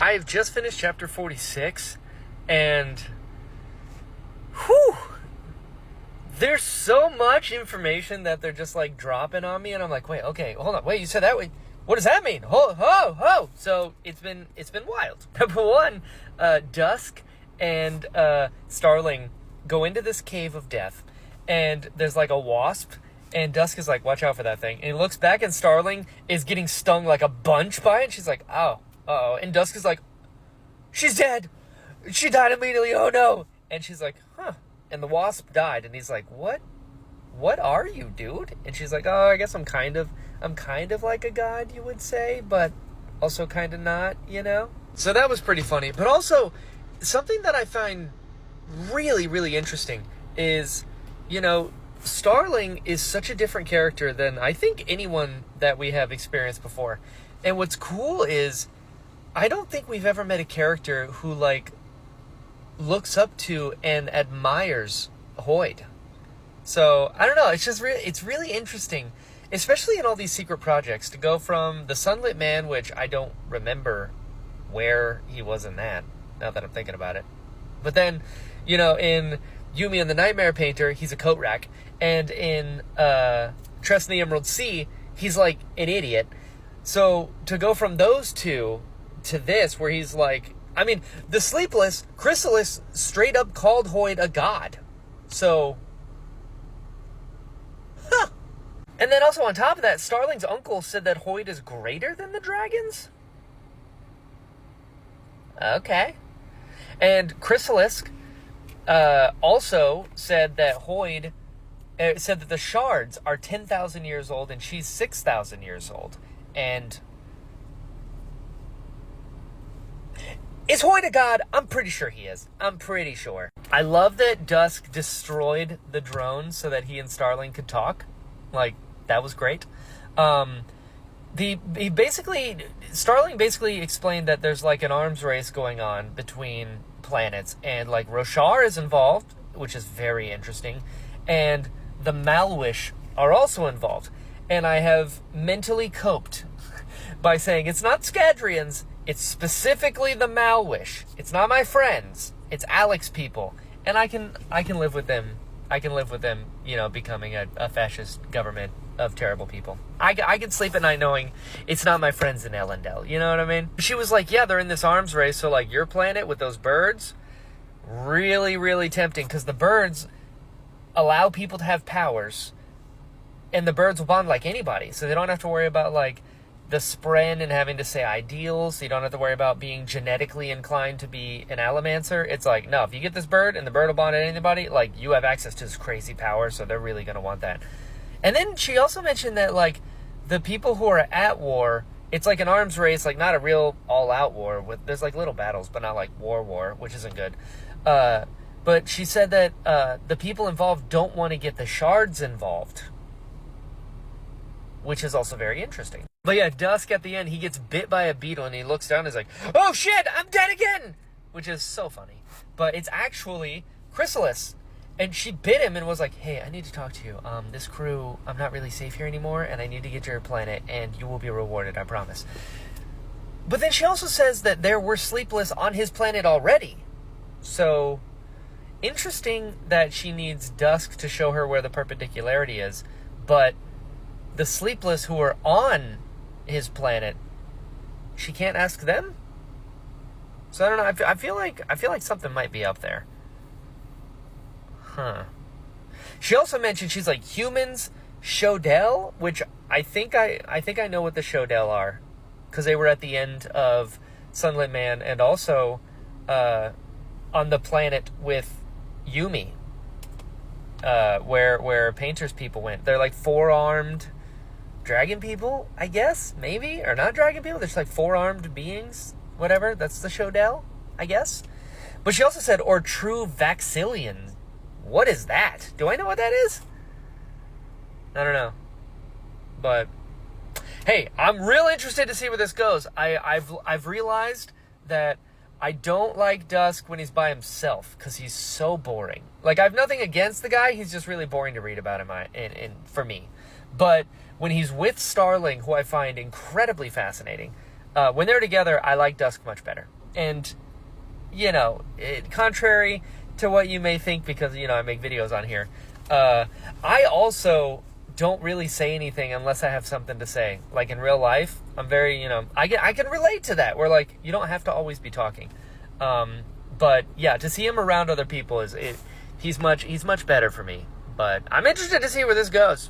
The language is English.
I've just finished chapter 46, and whew, there's so much information that they're just like dropping on me, and I'm like, wait, okay, hold on, wait, you said that way. What does that mean? Ho. So it's been wild. Number one, Dusk and Starling go into this cave of death, and there's like a wasp, and Dusk is like, watch out for that thing. And he looks back, and Starling is getting stung like a bunch by it, and she's like, oh, uh-oh. And Dusk is like, she's dead. She died immediately, oh no. And she's like, huh. And the wasp died, and he's like, what are you, dude? And she's like, oh, I guess I'm kind of like a god, you would say, but also kind of not, you know? So that was pretty funny. But also, something that I find really, really interesting is, you know, Starling is such a different character than I think anyone that we have experienced before. And what's cool is, I don't think we've ever met a character who, like, looks up to and admires Hoid. So, I don't know, it's just it's really interesting, especially in all these secret projects, to go from the Sunlit Man, which I don't remember where he was in that, now that I'm thinking about it. But then, you know, in Yumi and the Nightmare Painter, he's a coat rack, and in Trust in the Emerald Sea, he's like an idiot. So, to go from those two to this, where he's like, I mean, the Sleepless, Chrysalis straight up called Hoid a god. So, huh. And then also on top of that, Starling's uncle said that Hoid is greater than the dragons? Okay. And Chrysalis also said that Hoid, said that the shards are 10,000 years old and she's 6,000 years old. And is Hoid a god? I'm pretty sure he is. I'm pretty sure. I love that Dusk destroyed the drone so that he and Starling could talk. Like, that was great. Starling basically explained that there's like an arms race going on between planets, and like Roshar is involved, which is very interesting, and the Malwish are also involved. And I have mentally coped by saying it's not Scadrians, it's specifically the Malwish. It's not my friends. It's Alex people. And I can live with them. I can live with them, you know, becoming a fascist government of terrible people. I can sleep at night knowing it's not my friends in Elendel. You know what I mean? She was like, yeah, they're in this arms race. So, like, your planet with those birds, really, really tempting. Because the birds allow people to have powers. And the birds will bond like anybody. So they don't have to worry about, like, the spren and having to say ideals, so you don't have to worry about being genetically inclined to be an Allomancer. It's like, no, if you get this bird and the bird will bond at anybody, like, you have access to this crazy power, so they're really going to want that. And then she also mentioned that, like, the people who are at war, it's like an arms race, like, not a real all-out war. There's, like, little battles, but not, like, war, which isn't good. But she said that the people involved don't want to get the shards involved, which is also very interesting. But yeah, Dusk at the end, he gets bit by a beetle and he looks down and is like, oh shit, I'm dead again! Which is so funny. But it's actually Chrysalis. And she bit him and was like, hey, I need to talk to you. This crew, I'm not really safe here anymore, and I need to get to your planet, and you will be rewarded, I promise. But then she also says that there were Sleepless on his planet already. So, interesting that she needs Dusk to show her where the perpendicularity is, but the Sleepless who are on his planet, she can't ask them? So I don't know, I feel like something might be up there. Huh. She also mentioned, she's like, humans, Shodel, which I think I know what the Shodel are, because they were at the end of Sunlit Man, and also on the planet with Yumi, where Painter's people went. They're like four-armed dragon people, I guess, maybe, or not dragon people. They're just like four-armed beings, whatever. That's the Shodel, I guess. But she also said, or true Vaxillians. What is that? Do I know what that is? I don't know. But hey, I'm real interested to see where this goes. I've realized that I don't like Dusk when he's by himself, because he's so boring. Like, I have nothing against the guy, he's just really boring to read about him for me. But when he's with Starling, who I find incredibly fascinating, when they're together, I like Dusk much better. And, contrary to what you may think, because, I make videos on here, I also don't really say anything unless I have something to say. Like in real life, I'm very, I can relate to that, where like, you don't have to always be talking. But yeah, to see him around other people he's much better for me. But I'm interested to see where this goes.